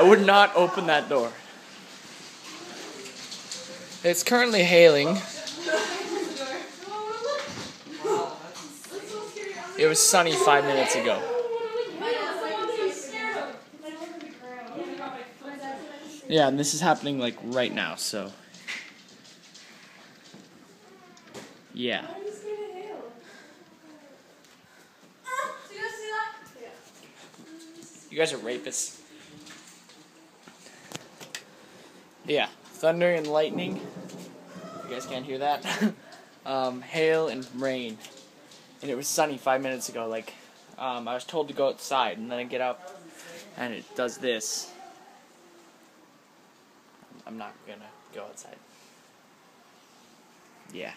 would not open that door. It's currently hailing. It was sunny 5 minutes ago. Yeah, and this is happening like right now, so. Yeah. You guys are rapists. Yeah, thunder and lightning. You guys can't hear that. Hail and rain. And it was sunny 5 minutes ago. Like, I was told to go outside, and then I get up, and it does this. I'm not gonna go outside. Yeah.